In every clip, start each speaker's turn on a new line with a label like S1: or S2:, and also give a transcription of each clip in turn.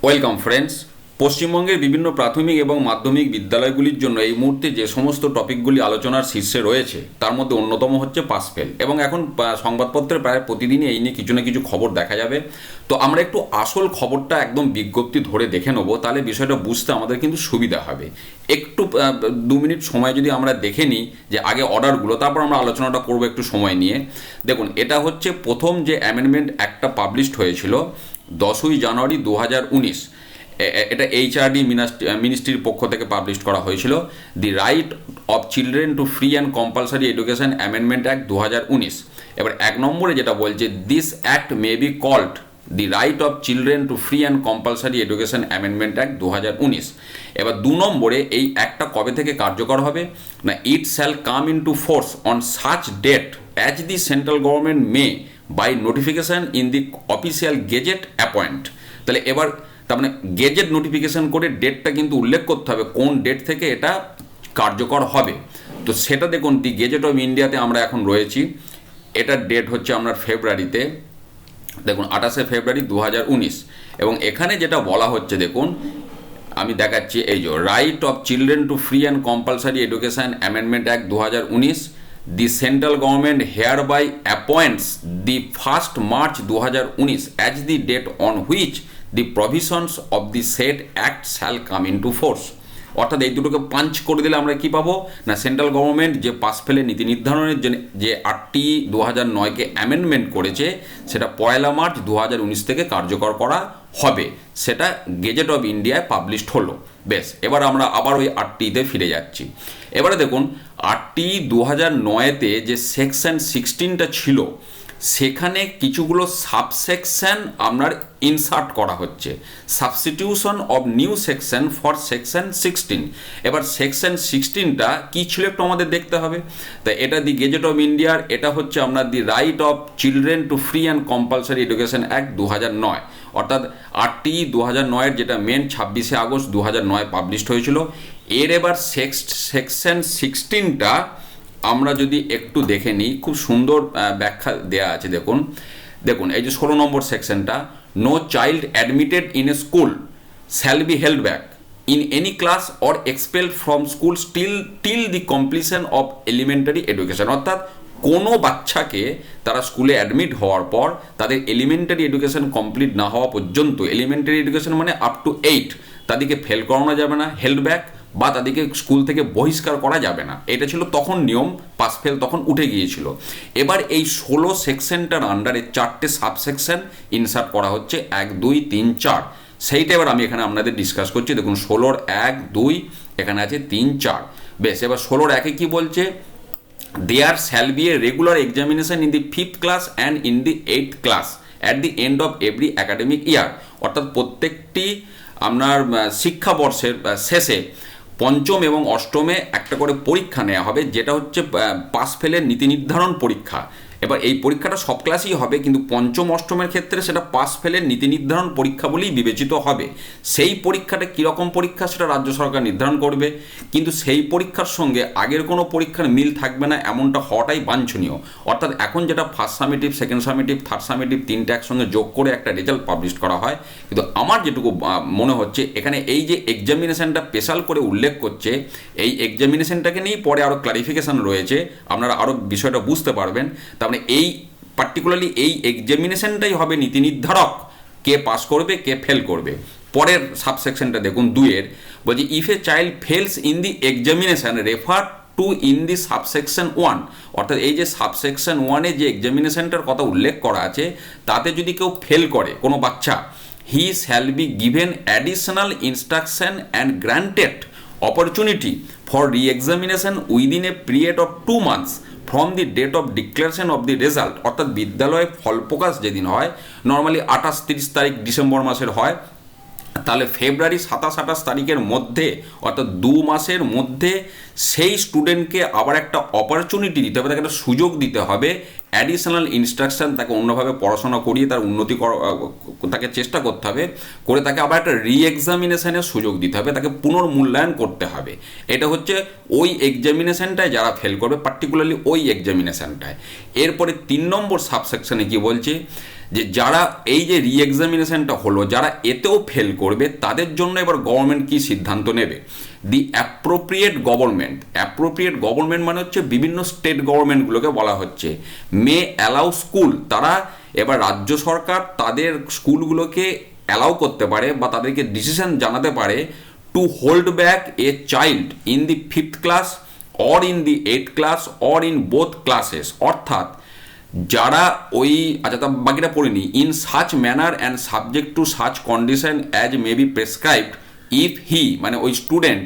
S1: Welcome friends. পশ্চিমবঙ্গের বিভিন্ন প্রাথমিক এবং মাধ্যমিক বিদ্যালয়গুলির জন্য এই মুহূর্তে যে সমস্ত টপিকগুলি আলোচনার শীর্ষে রয়েছে তার মধ্যে অন্যতম হচ্ছে পাস ফেল, এবং এখন সংবাদপত্রে প্রায় প্রতিদিনই এই নিয়ে কিছু না কিছু খবর দেখা যাবে। তো আমরা একটু আসল খবরটা একদম বিজ্ঞপ্তি ধরে দেখে নেবো, তাহলে বিষয়টা বুঝতে আমাদের কিন্তু সুবিধা হবে। একটু 2 মিনিট সময় যদি আমরা দেখে নিই যে আগে অর্ডারগুলো, তারপর আমরা আলোচনাটা করবো একটু সময় নিয়ে। দেখুন, এটা হচ্ছে প্রথম যে অ্যামেন্ডমেন্ট একটা পাবলিশড হয়েছিল 10ই জানুয়ারি 2019। এটা এইচআরডি মিনিস্ট্রির পক্ষ থেকে পাবলিশ করা হয়েছিল। The right of children to free and compulsory education amendment act 2019। এবার 1 নম্বরে যেটা বলছে, this act may be called the right of children to free and compulsory education amendment act 2019। এবার 2 নম্বরে এই অ্যাক্টটা কবে থেকে কার্যকর হবে না, it shall come into force on such date as the central government may by notification in the official gazette appoint. তাহলে এবার তার মানে গেজেট নোটিফিকেশন করে ডেটটা কিন্তু উল্লেখ করতে হবে কোন ডেট থেকে এটা কার্যকর হবে। তো সেটা দেখুন, দি গেজেট অফ ইন্ডিয়াতে আমরা এখন রয়েছি। এটার ডেট হচ্ছে আপনার ফেব্রুয়ারিতে, দেখুন 28শে ফেব্রুয়ারি 2019। এবং এখানে যেটা বলা হচ্ছে দেখুন, আমি দেখাচ্ছি, এই যে right of children to free and compulsory education amendment act 2019। The central government hereby appoints the 1st March 2019 as the date on which the provisions of the said act shall come into force। অর্থাৎ এই দুটোকে punch করে দিলে আমরা কি পাবো না, central government যে পাস ফেলের নীতি নির্ধারণের জন্য যে 8টি 2009-কে অ্যামেন্ডমেন্ট করেছে সেটা 1 মার্চ 2019 থেকে কার্যকর করা হবে। সেটা গেজেট অফ ইন্ডিয়ায় পাবলিশড হলো। বেশ, এবার আমরা আবার ওই 8টিতে ফিরে যাচ্ছি। এবারে দেখুন, 8টি 2009-তে যে সেকশন 16টা ছিল সেখানে কিছুগুলো সাবসেকশন আপনার ইনসার্ট করা হচ্ছে, substitution of new section for section 16। এবার সেকশন 16টা কী ছিল একটু আমাদের দেখতে হবে। তাই এটা দি গেজেট অফ ইন্ডিয়ার, এটা হচ্ছে আপনার দি right of children to free and compulsory education act 2009। অর্থাৎ 8টি 2009-এর যেটা মেন 26শে আগস্ট 2009 পাবলিশড হয়েছিল। এর এবার সেকশন 16টা আমরা যদি একটু দেখে নিই, খুব সুন্দর ব্যাখ্যা দেয়া আছে। দেখুন দেখুন এই যে 16 নম্বর সেকশনটা, no child admitted in a school shall be held back in any class or expelled from school till the completion of elementary education. অর্থাৎ কোনো বাচ্চাকে তারা স্কুলে অ্যাডমিট হওয়ার পর তাদের এলিমেন্টারি এডুকেশন কমপ্লিট না হওয়া পর্যন্ত, এলিমেন্টারি এডুকেশন মানে আপ টু 8, তাদেরকে ফেল করানো যাবে না, হেল্ড ব্যাক বা তাদেরকে স্কুল থেকে বহিষ্কার করা যাবে না। এটা ছিল তখন নিয়ম, পাস ফেল তখন উঠে গিয়েছিল। এবার এই 16 সেকশনটার আন্ডারে 4টে সাবসেকশন ইনসার্ট করা হচ্ছে, 1, 2, 3, 4। সেইটা এবার আমি এখানে আপনাদের ডিসকাস করছি। দেখুন 16-র 1, 2, এখানে আছে 3, 4। বেশ, এবার 16-র 1-এ কি বলছে, there shall be a regular examination in the 5th class and in the 8th class at the end of every academic year। অর্থাৎ প্রত্যেকটি আপনার শিক্ষাবর্ষের শেষে 5ম এবং 8মে একটা করে পরীক্ষা নেওয়া হবে, যেটা হচ্ছে পাস ফেলের নীতি নির্ধারণ পরীক্ষা। এবার এই পরীক্ষাটা সব ক্লাসেই হবে, কিন্তু 5ম 8মের ক্ষেত্রে সেটা পাস ফেলের নীতি নির্ধারণ পরীক্ষা বলেই বিবেচিত হবে। সেই পরীক্ষাটা কীরকম পরীক্ষা সেটা রাজ্য সরকার নির্ধারণ করবে, কিন্তু সেই পরীক্ষার সঙ্গে আগের কোনো পরীক্ষার মিল থাকবে না, এমনটা হওয়াটাই বাঞ্ছনীয়। অর্থাৎ এখন যেটা first summative, second summative, third summative 3টে একসঙ্গে যোগ করে একটা রেজাল্ট পাবলিশ করা হয়, কিন্তু আমার যেটুকু মনে হচ্ছে এখানে এই যে এক্সামিনেশনটা স্পেশাল করে উল্লেখ করছে, এই এক্সামিনেশনটাকে নিয়েই পরে আরও ক্লারিফিকেশান রয়েছে, আপনারা আরও বিষয়টা বুঝতে পারবেন। মানে এই পার্টিকুলারলি এই এক্সামিনেশনটাই হবে নীতি নির্ধারক, কে পাস করবে কে ফেল করবে। পরের সাবসেকশনটা দেখুন 2-এর, বলছি if a child fails in the examination refer to in the subsection 1। অর্থাৎ এই যে সাবসেকশন 1-এ যে এক্সামিনেশনটার কথা উল্লেখ করা আছে তাতে যদি কেউ ফেল করে কোনো বাচ্চা, he shall be given additional instruction and granted opportunity for reexamination within a period of 2 months from the date of declaration of the result. অর্থাৎ বিদ্যালয়ে ফল প্রকাশ যেদিন হয়, নর্মালি 28-30 তারিখ ডিসেম্বর মাসের হয়, তাহলে ফেব্রুয়ারি 27-28 তারিখের মধ্যে, অর্থাৎ 2 মাসের মধ্যে সেই স্টুডেন্টকে আবার একটা অপরচুনিটি দিতে হবে, তাকে একটা সুযোগ দিতে হবে অ্যাডিশনাল ইনস্ট্রাকশন, তাকে অন্যভাবে পড়াশোনা করিয়ে তার উন্নতি তাকে চেষ্টা করতে হবে, করে তাকে আবার একটা রি এক্সামিনেশনের সুযোগ দিতে হবে, তাকে পুনর্মূল্যায়ন করতে হবে। এটা হচ্ছে ওই এক্সামিনেশনটায় যারা ফেল করবে, পার্টিকুলারলি ওই এক্সামিনেশনটায়। এরপরে 3 নম্বর সাবসেকশনে কি বলছে, যে যারা এই যে রি এক্সামিনেশনটা হলো, যারা এতেও ফেল করবে তাদের জন্য এবার গভর্নমেন্ট কি সিদ্ধান্ত নেবে। দি অ্যাপ্রোপ্রিয়েট গভর্নমেন্ট মানে হচ্ছে বিভিন্ন স্টেট গভর্নমেন্টগুলোকে বলা হচ্ছে, মে অ্যালাউ স্কুল, তারা এবার রাজ্য সরকার তাদের স্কুলগুলোকে অ্যালাউ করতে পারে বা তাদেরকে ডিসিশন জানাতে পারে to hold back a child in the 5th class or in the 8th class or in both classes, অর্থাৎ যারা ওই, আচ্ছা তা বাকিটা পড়িনি, in such manner and subject to such condition as may be prescribed if he, মানে ওই student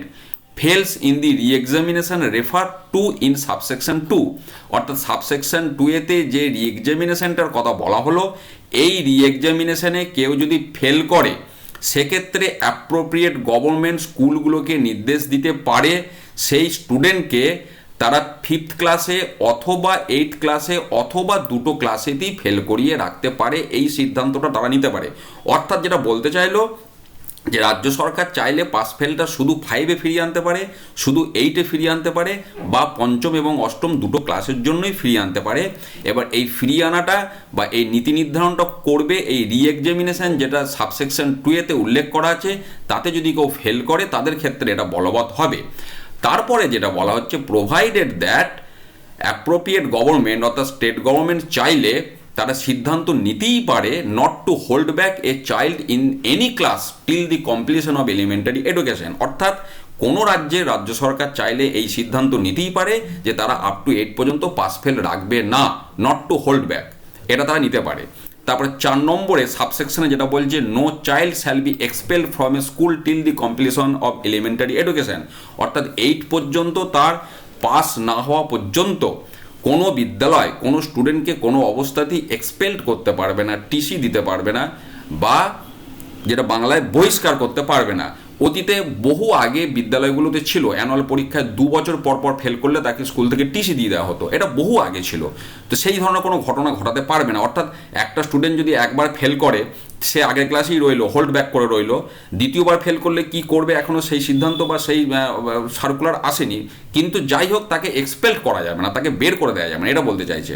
S1: fails in দি রি examination refer to in subsection 2, অর্থাৎ সাবসেকশন 2 এতে যে রি এক্সামিনেশনটার কথা বলা হলো, এই রি এক্সামিনেশনে কেউ যদি ফেল করে সেক্ষেত্রে অ্যাপ্রোপ্রিয়েট গভর্নমেন্ট স্কুলগুলোকে নির্দেশ দিতে পারে সেই স্টুডেন্টকে তারা 5th ক্লাসে অথবা 8th ক্লাসে অথবা দুটো ক্লাসেতেই ফেল করিয়ে রাখতে পারে, এই সিদ্ধান্তটা তারা নিতে পারে। অর্থাৎ যেটা বলতে চাইলো যে রাজ্য সরকার চাইলে পাস ফেলটা শুধু 5-এ ফিরিয়ে আনতে পারে, শুধু 8-এ ফিরিয়ে আনতে পারে, বা 5ম এবং 8ম দুটো ক্লাসের জন্যই ফিরিয়ে আনতে পারে। এবার এই ফিরিয়ে আনাটা বা এই নীতি নির্ধারণটা করবে এই রি এক্সামিনেশন, যেটা সাবসেকশন 2-এতে উল্লেখ করা আছে, তাতে যদি কেউ ফেল করে তাদের ক্ষেত্রে এটা বলবৎ হবে। তারপরে যেটা বলা হচ্ছে, প্রোভাইডেড দ্যাট অ্যাপ্রোপ্রিয়েট গভর্নমেন্ট, অর্থাৎ স্টেট গভর্নমেন্ট চাইলে তারা সিদ্ধান্ত নিতেই পারে not to hold back a child in any class till the completion of elementary education, অর্থাৎ কোনো রাজ্যের রাজ্য সরকার চাইলে এই সিদ্ধান্ত নিতেই পারে যে তারা আপ টু 8 পর্যন্ত পাস ফেল রাখবে না, নট টু হোল্ড ব্যাক, এটা তারা নিতে পারে। তারপরে 4 নম্বরে সাবসেকশনে যেটা বলছে, no child shall be expelled from a school till the completion of elementary education, অর্থাৎ 8 পর্যন্ত তার পাস না হওয়া পর্যন্ত কোনো বিদ্যালয় কোনো স্টুডেন্টকে কোনো অবস্থাতেই এক্সপেল্ড করতে পারবে না, টিসি দিতে পারবে না, বা যেটা বাংলায় বহিষ্কার করতে পারবে না। অতীতে বহু আগে বিদ্যালয়গুলোতে ছিল অ্যানুয়াল পরীক্ষায় 2 বছর পর পর ফেল করলে তাকে স্কুল থেকে টিসি দিয়ে দেওয়া হতো, এটা বহু আগে ছিল। তো সেই ধরনের কোনো ঘটনা ঘটাতে পারবে না, অর্থাৎ একটা স্টুডেন্ট যদি একবার ফেল করে সে আগের ক্লাসেই রইলো, হোল্ড ব্যাক করে রইলো, দ্বিতীয়বার ফেল করলে কি করবে এখনও সেই সিদ্ধান্ত বা সেই সার্কুলার আসেনি, কিন্তু যাই হোক তাকে এক্সপেল করা যাবে না, তাকে বের করে দেওয়া যাবে না, এটা বলতে চাইছে।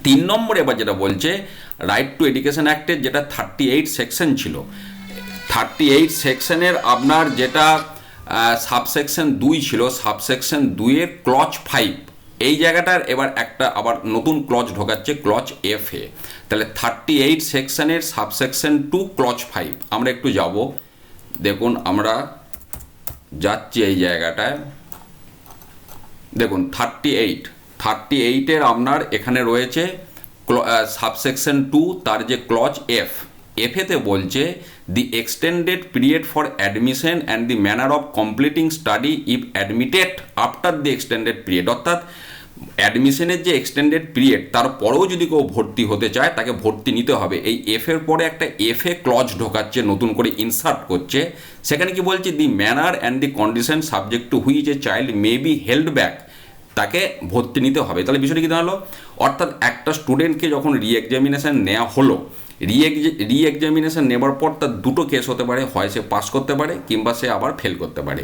S1: 3 নম্বরে এবার যেটা বলছে, রাইট টু এডুকেশন অ্যাক্টের যেটা 38 সেকশন ছিল, 38 সেকশনের আপনার যেটা সাবসেকশন 2 ছিল, সাবসেকশন 2-এর ক্লজ 5, এই জায়গাটার এবার একটা আবার নতুন ক্লজ ঢোকাচ্ছে, ক্লজ F-এ। তাহলে 38 সেকশনের সাবসেকশন 2 ক্লজ 5 আমরা একটু যাব, দেখুন আমরা যাচ্ছি এই জায়গাটায়, দেখুন 38-এর আপনার এখানে রয়েছে সাবসেকশন 2, তার যে ক্লজ F-এতে বলছে, the extended period for admission and the manner of completing study if admitted after the extended period, অর্থাৎ অ্যাডমিশনের যে এক্সটেন্ডেড পিরিয়ড তারপরেও যদি কেউ ভর্তি হতে চায় তাকে ভর্তি নিতে হবে। এই F-এর পরে একটা F-এ ক্লজ ঢোকাচ্ছে, নতুন করে ইনসার্ট করছে, সেখানে কি বলছে, the manner and the condition subject to which a child may be held back, তাকে ভর্তি নিতে হবে। তাহলে বিষয়টা কী দাঁড়ালো, অর্থাৎ একটা স্টুডেন্টকে যখন রি এক্সামিনেশান নেওয়া হলো, রি এক্সামিনেশান নেবার পর তার দুটো কেস হতে পারে, হয় সে পাস করতে পারে কিংবা সে আবার ফেল করতে পারে।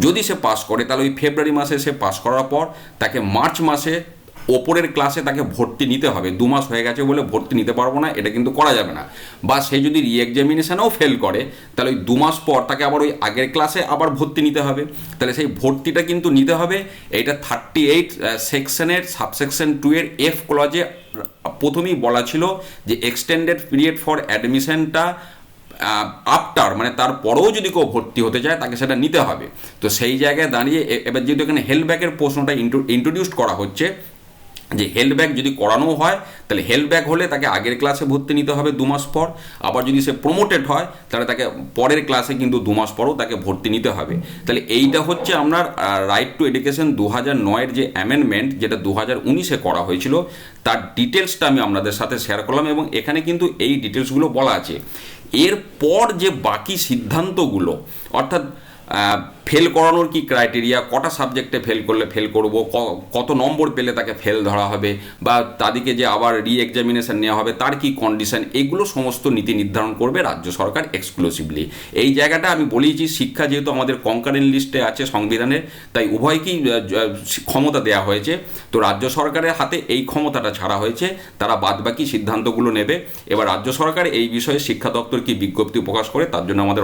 S1: যদি সে পাস করে তাহলে ওই ফেব্রুয়ারি মাসে সে পাস করার পর তাকে মার্চ মাসে ওপরের ক্লাসে তাকে ভর্তি নিতে হবে। 2 মাস হয়ে গেছে বলে ভর্তি নিতে পারবো না, এটা কিন্তু করা যাবে না। বা সে যদি রি এক্সামিনেশানেও ফেল করে তাহলে ওই 2 মাস পর তাকে আবার ওই আগের ক্লাসে আবার ভর্তি নিতে হবে। তাহলে সেই ভর্তিটা কিন্তু নিতে হবে। এইটা 38 সেকশনের সাবসেকশন 2-এর F ক্লজে প্রথমেই বলা ছিল যে এক্সটেন্ডেড পিরিয়ড ফর অ্যাডমিশনটা আফটার, মানে তারপরেও যদি কেউ ভর্তি হতে চায় তাকে সেটা নিতে হবে। তো সেই জায়গায় দাঁড়িয়ে এবার যেহেতু এখানে হেল্ড ব্যাকের প্রশ্নটা ইন্ট্রোডিউস করা হচ্ছে, যে হেল্ড ব্যাক যদি করানো হয় তাহলে হেল্ড ব্যাক হলে তাকে আগের ক্লাসে ভর্তি নিতে হবে 2 মাস পর, আবার যদি সে প্রমোটেড হয় তাহলে তাকে পরের ক্লাসে কিন্তু 2 মাস পরও তাকে ভর্তি নিতে হবে। তাহলে এইটা হচ্ছে আপনার রাইট টু এডুকেশন 2009-এর যে অ্যামেন্ডমেন্ট, যেটা 2019-এ করা হয়েছিল, তার ডিটেলসটা আমি আপনাদের সাথে শেয়ার করলাম এবং এখানে কিন্তু এই ডিটেলসগুলো বলা আছে। এরপর যে বাকি সিদ্ধান্তগুলো, অর্থাৎ ফেল করানোর কি ক্রাইটেরিয়া, কটা সাবজেক্টে ফেল করলে ফেল করব, কত নম্বর পেলে তাকে ফেল ধরা হবে, বা তাদেরকে যে আবার রি এক্সামিনেশন নেওয়া হবে তার কি কন্ডিশন, এগুলো সমস্ত নীতি নির্ধারণ করবে রাজ্য সরকার এক্সক্লুসিভলি। এই জায়গাটা আমি বলেইছি, শিক্ষা যেহেতু আমাদের কনকারেন্ট লিস্টে আছে সংবিধানের, তাই উভয়কেই ক্ষমতা দেওয়া হয়েছে। তো রাজ্য সরকারের হাতে এই ক্ষমতাটা ছাড়া হয়েছে, তারা বাদবাকি সিদ্ধান্তগুলো নেবে। এবার রাজ্য সরকার এই বিষয়ে শিক্ষা দপ্তর কি বিজ্ঞপ্তি প্রকাশ করে, তার জন্য আমাদের